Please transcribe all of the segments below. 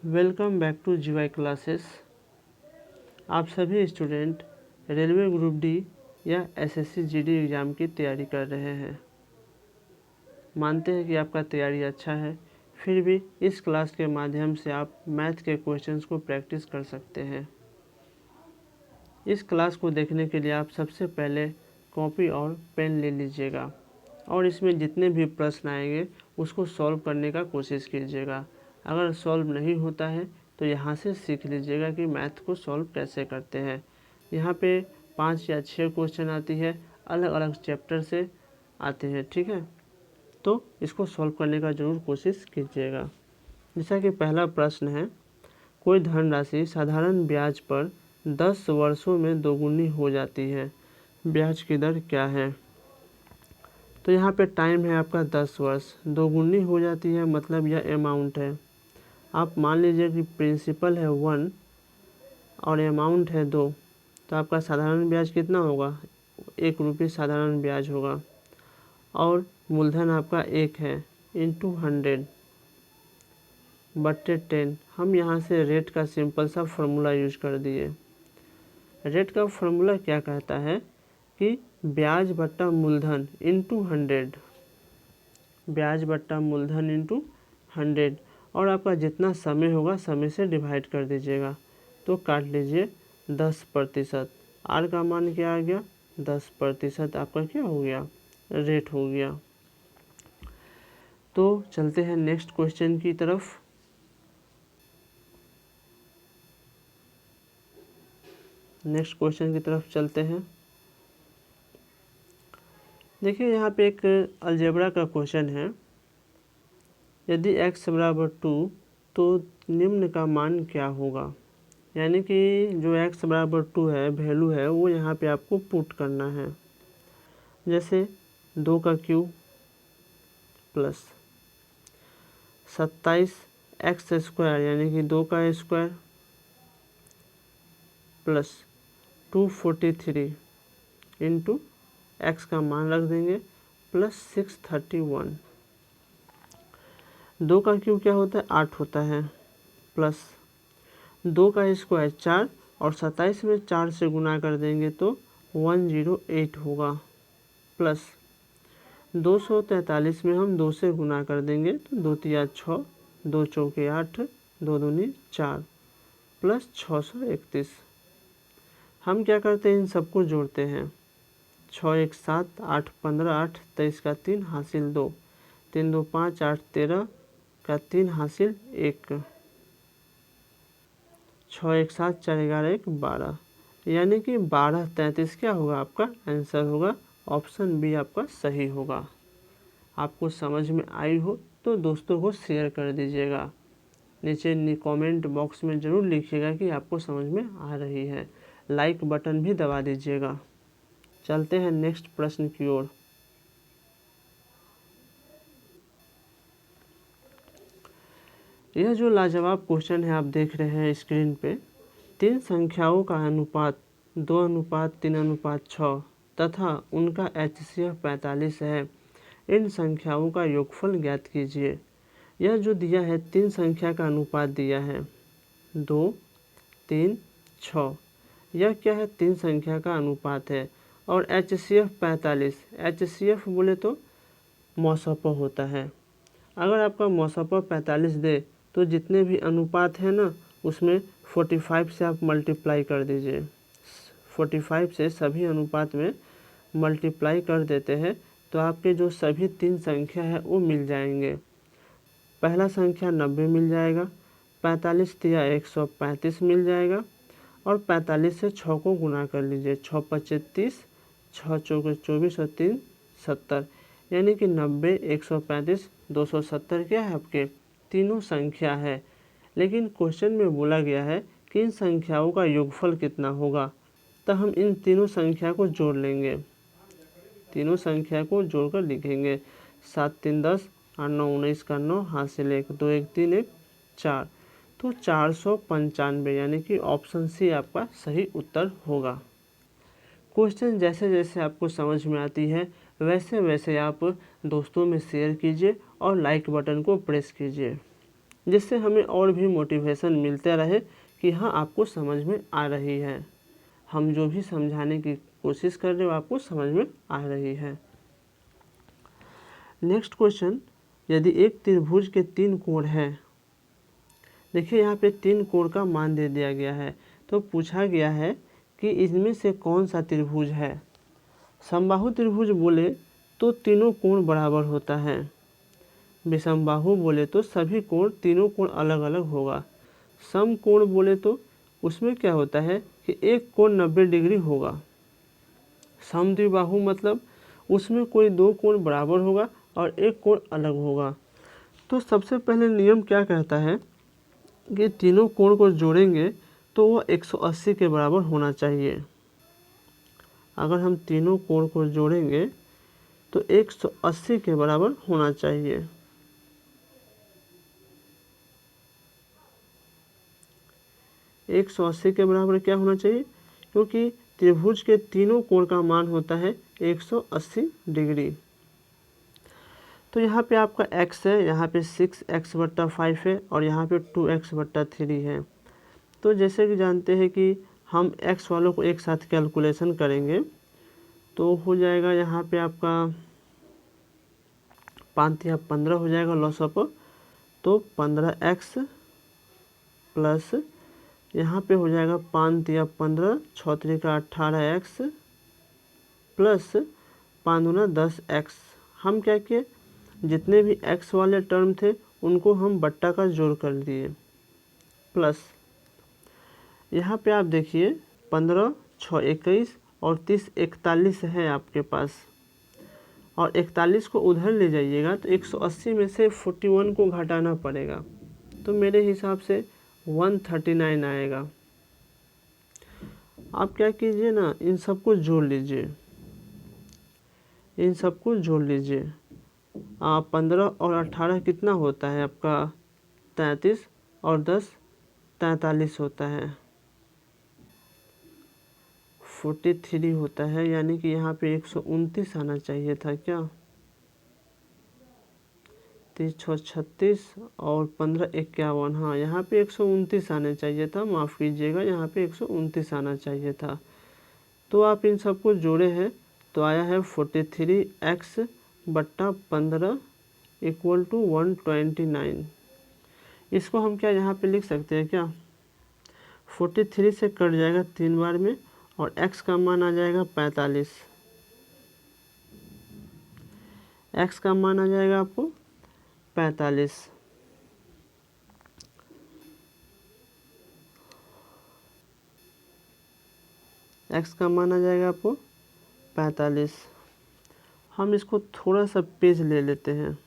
Welcome back to GY classes. आप सभी student railway group D या एसएससी जीडी एग्ज़ाम की तैयारी कर रहे हैं। मानते हैं कि आपका तैयारी अच्छा है, फिर भी इस क्लास के माध्यम से आप मैथ के क्वेश्चंस को प्रैक्टिस कर सकते हैं। इस क्लास को देखने के लिए आप सबसे पहले कॉपी और पेन ले लीजिएगा और इसमें जितने भी प्रश्न आएंगे उसको सॉल्व करने का कोशिश कीजिएगा। अगर सॉल्व नहीं होता है तो यहाँ से सीख लीजिएगा कि मैथ को सॉल्व कैसे करते हैं। यहाँ पे 5 या 6 क्वेश्चन आती है, अलग अलग चैप्टर से आते हैं, ठीक है। तो इसको सॉल्व करने का ज़रूर कोशिश कीजिएगा। जैसा कि पहला प्रश्न है, कोई धनराशि साधारण ब्याज पर 10 वर्षों में दोगुनी हो जाती है, ब्याज की दर क्या है। तो यहाँ पे टाइम है आपका 10 वर्ष, दोगुनी हो जाती है मतलब यह अमाउंट है। आप मान लीजिए कि प्रिंसिपल है 1 और अमाउंट है 2, तो आपका साधारण ब्याज कितना होगा, 1 रुपये साधारण ब्याज होगा। और मूलधन आपका 1 है, इंटू 100 बट्टे 10। हम यहाँ से रेट का सिंपल सा फॉर्मूला यूज कर दिए। रेट का फॉर्मूला क्या कहता है कि ब्याज बट्टा मूलधन इंटू 100, ब्याज बट्टा मूलधन इंटू 100, और आपका जितना समय होगा समय से डिवाइड कर दीजिएगा। तो काट लीजिए 10%। आर का मान क्या आ गया, 10% आपका क्या हो गया, रेट हो गया। तो चलते हैं नेक्स्ट क्वेश्चन की तरफ। नेक्स्ट क्वेश्चन की तरफ चलते हैं। देखिए यहाँ पे एक अलजेब्रा का क्वेश्चन है। यदि x बराबर 2 तो निम्न का मान क्या होगा। यानी कि जो x बराबर 2 है, वैल्यू है, वो यहाँ पे आपको पुट करना है। जैसे 2 का क्यूब प्लस 27x² यानी कि 2 का स्क्वायर प्लस 243 इंटू एक्स का मान रख देंगे प्लस 631। 2 का क्यूब क्या होता है, 8 होता है, प्लस 2 का स्क्वायर 4 और 27 में 4 से गुना कर देंगे तो 108 होगा, प्लस 243 में हम 2 से गुना कर देंगे तो 2 तिया 6, 2 चौके 8, 2 दूनी 4, प्लस 631। हम क्या करते हैं, इन सबको जोड़ते हैं। 6 1 7, 8 15, 8 23 का 3 हासिल 2, 3 2 5, 8 13 का 3 हासिल 1, 6 1 7, 4 11 1 12, यानी कि 1233 क्या होगा, आपका आंसर होगा। ऑप्शन बी आपका सही होगा। आपको समझ में आई हो तो दोस्तों को शेयर कर दीजिएगा। नीचे कमेंट बॉक्स में ज़रूर लिखिएगा कि आपको समझ में आ रही है। लाइक बटन भी दबा दीजिएगा। चलते हैं नेक्स्ट प्रश्न की ओर। यह जो लाजवाब क्वेश्चन है आप देख रहे हैं स्क्रीन पे, 3 संख्याओं का अनुपात 2:3:6 तथा उनका HCF 45 है। इन संख्याओं का योगफल ज्ञात कीजिए। यह जो दिया है 3 संख्या का अनुपात दिया है 2 3 6। यह क्या है, 3 संख्या का अनुपात है और HCF 45। HCF बोले तो मौसप होता है। अगर आपका मौसप 45 दे तो जितने भी अनुपात है ना उसमें 45 से आप मल्टीप्लाई कर दीजिए। 45 से सभी अनुपात में मल्टीप्लाई कर देते हैं तो आपके जो सभी 3 संख्या है वो मिल जाएंगे। पहला संख्या 90 मिल जाएगा, 45 तिया 135 मिल जाएगा और 45 से 6 को गुना कर लीजिए। 6 25 30, 6 चौके 24 और 3 70, यानी कि 90 135 270 क्या है, आपके तीनों संख्या है। लेकिन क्वेश्चन में बोला गया है कि इन संख्याओं का योगफल कितना होगा, तो हम इन तीनों संख्या को जोड़ लेंगे। तीनों संख्या को जोड़कर लिखेंगे 7 3 10, 8 9 19 का 9 हासिल 1, 2 1 3 1 4, तो 495, यानी कि ऑप्शन सी आपका सही उत्तर होगा। क्वेश्चन जैसे जैसे आपको समझ में आती है वैसे वैसे आप दोस्तों में शेयर कीजिए और लाइक बटन को प्रेस कीजिए। जिससे हमें और भी मोटिवेशन मिलता रहे कि हाँ आपको समझ में आ रही है, हम जो भी समझाने की कोशिश कर रहे हो आपको समझ में आ रही है। नेक्स्ट क्वेश्चन, यदि एक त्रिभुज के 3 कोण हैं, देखिए यहाँ पे 3 कोण का मान दे दिया गया है, तो पूछा गया है कि इनमें से कौन सा त्रिभुज है। समबाहु त्रिभुज बोले तो तीनों कोण बराबर होता है, विषमबाहु बोले तो सभी कोण तीनों कोण अलग अलग होगा, समकोण बोले तो उसमें क्या होता है कि एक कोण 90 डिग्री होगा, समद्विबाहु मतलब उसमें कोई 2 कोण बराबर होगा और एक कोण अलग होगा। तो सबसे पहले नियम क्या कहता है कि तीनों कोण को जोड़ेंगे तो वह 180 के बराबर होना चाहिए। अगर हम तीनों कोण को जोड़ेंगे तो 180 के बराबर होना चाहिए। एक 180 के बराबर क्या होना चाहिए, क्योंकि त्रिभुज के तीनों कोण का मान होता है 180 डिग्री। तो यहाँ पे आपका x है, यहाँ पे 6x/5 है और यहाँ पे 2x/3 है। तो जैसे कि जानते हैं कि हम x वालों को एक साथ कैलकुलेशन करेंगे तो हो जाएगा यहाँ पे आपका 5 या 15 हो जाएगा लॉस ऑफ, तो 15x प्लस यहाँ पे हो जाएगा 5 या 15, 6 का 18x प्लस 5 दूना 10x। हम क्या किए, जितने भी x वाले टर्म थे उनको हम बट्टा का जोड़ कर दिए, प्लस यहाँ पे आप देखिए 15, 6 21 और 30 41 है आपके पास, और 41 को उधर ले जाइएगा तो 180 में से 41 को घटाना पड़ेगा, तो मेरे हिसाब से 139 आएगा। आप क्या कीजिए ना, इन सबको जोड़ लीजिए, इन सबको जोड़ लीजिए। 15 और 18 कितना होता है आपका 33 और 10 43 होता है, 43 होता है, यानी कि यहाँ पे 129 आना चाहिए था क्या। 30 36 और 15 51, हाँ यहाँ पे 129 आने चाहिए था, माफ़ कीजिएगा यहाँ पे 129 आना चाहिए था। तो आप इन सबको जोड़े हैं तो आया है 43x/15 इक्वल टू 129। इसको हम क्या यहाँ पे लिख सकते हैं क्या, 43 से कट जाएगा 3 बार में और x का मान आ जाएगा 45, x का मान आ जाएगा आपको 45। x का मान आ जाएगा आपको 45। हम इसको थोड़ा सा पेज ले लेते हैं,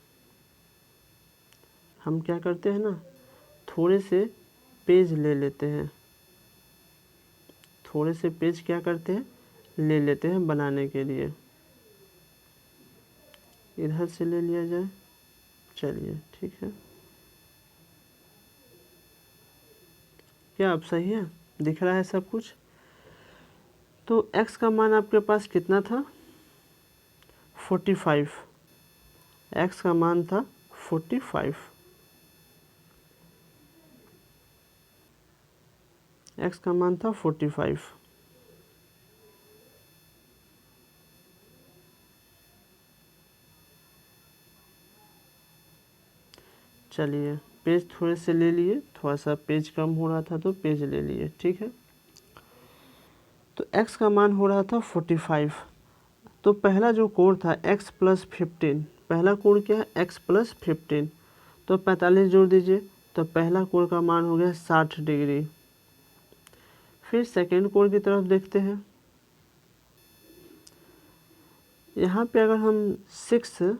हम क्या करते हैं ना, थोड़े से पेज ले लेते हैं, थोड़े से पेज क्या करते हैं ले लेते हैं बनाने के लिए। इधर से ले लिया जाए, चलिए ठीक है, क्या अब सही है, दिख रहा है सब कुछ। तो x का मान आपके पास कितना था 45, x का मान था 45, x का मान था 45। चलिए पेज थोड़े से ले लिए, थोड़ा सा पेज कम हो रहा था तो पेज ले लिए, ठीक है। तो x का मान हो रहा था 45, तो पहला जो कोण था x + 15, पहला कोण क्या है x + 15, तो 45 जोड़ दीजिए तो पहला कोण का मान हो गया 60 डिग्री। फिर सेकेंड कोण की तरफ देखते हैं, यहाँ पे अगर हम 6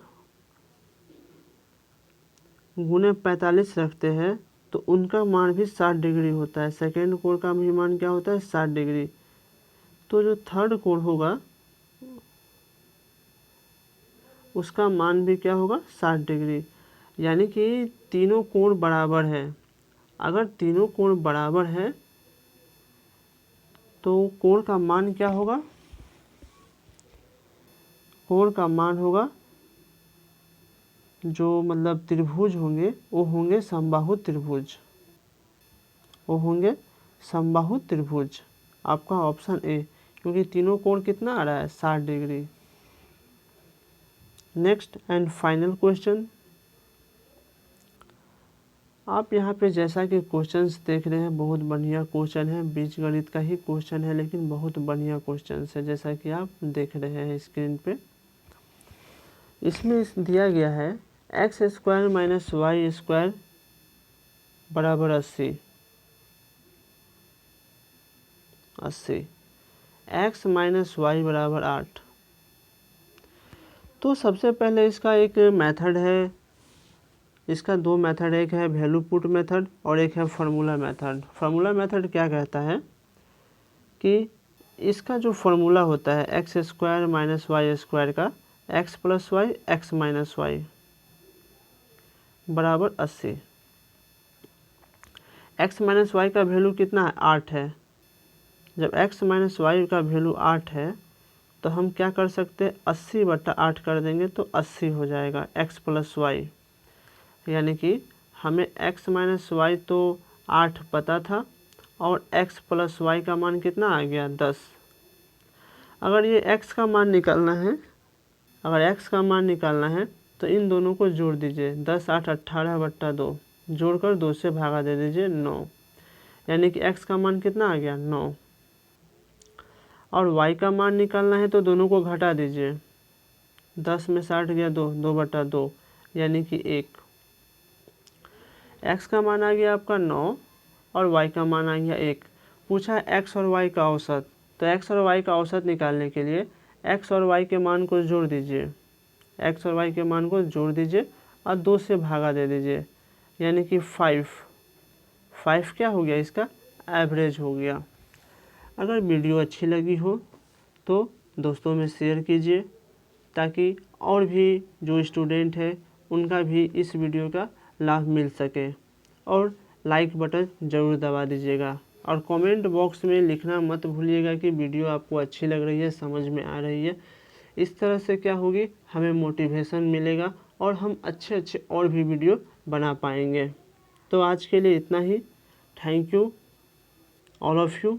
गुने 45 रखते हैं तो उनका मान भी 60 डिग्री होता है, सेकेंड कोण का भी मान क्या होता है 60 डिग्री। तो जो थर्ड कोण होगा उसका मान भी क्या होगा 60 डिग्री, यानी कि तीनों कोण बराबर है। अगर तीनों कोण बराबर है तो कोण का मान क्या होगा, कोण का मान होगा जो मतलब त्रिभुज होंगे वो होंगे समबाहु त्रिभुज, वो होंगे समबाहु त्रिभुज। आपका ऑप्शन ए, क्योंकि तीनों कोण कितना आ रहा है 60 degree. Next and final question, आप यहाँ पे जैसा कि क्वेश्चंस देख रहे हैं बहुत बढ़िया क्वेश्चन है, बीजगणित का ही क्वेश्चन है लेकिन बहुत बढ़िया क्वेश्चन है जैसा कि आप देख रहे हैं स्क्रीन पे। इसमें दिया गया है x square minus y square बराबर 80, एक्स माइनस वाई बराबर 8। तो सबसे पहले इसका एक मेथड है, इसका दो मेथड, एक है वैल्यू पुट मेथड और एक है फार्मूला मेथड। फार्मूला मेथड क्या कहता है कि इसका जो फार्मूला होता है x square minus y square का, x plus y x minus y बराबर 80। एक्स माइनस वाई का वैल्यू कितना है 8 है। जब एक्स माइनस वाई का वैल्यू 8 है तो हम क्या कर सकते हैं 80/8 कर देंगे तो 80 हो जाएगा एक्स प्लस वाई। यानी कि हमें x माइनस वाई तो 8 पता था और x प्लस वाई का मान कितना आ गया 10। अगर ये x का मान निकालना है, अगर x का मान निकालना है तो इन दोनों को जोड़ दीजिए, 10 8 18/2 जोड़कर 2 से भागा दे दीजिए 9, यानी कि x का मान कितना आ गया 9। और y का मान निकालना है तो दोनों को घटा दीजिए, 10 में 60 गया 2, 2/2 यानी कि 1। x का मान आ गया आपका 9 और y का मान आ गया 1। पूछा है x और y का औसत, तो x और y का औसत निकालने के लिए x और y के मान को जोड़ दीजिए, x और y के मान को जोड़ दीजिए और 2 से भागा दे दीजिए, यानी कि 5 क्या हो गया इसका एवरेज हो गया। अगर वीडियो अच्छी लगी हो तो दोस्तों में शेयर कीजिए ताकि और भी जो स्टूडेंट है उनका भी इस वीडियो का लाभ मिल सके, और लाइक बटन ज़रूर दबा दीजिएगा और कमेंट बॉक्स में लिखना मत भूलिएगा कि वीडियो आपको अच्छी लग रही है, समझ में आ रही है। इस तरह से क्या होगी, हमें मोटिवेशन मिलेगा और हम अच्छे और भी वीडियो बना पाएंगे। तो आज के लिए इतना ही। Thank you all of you.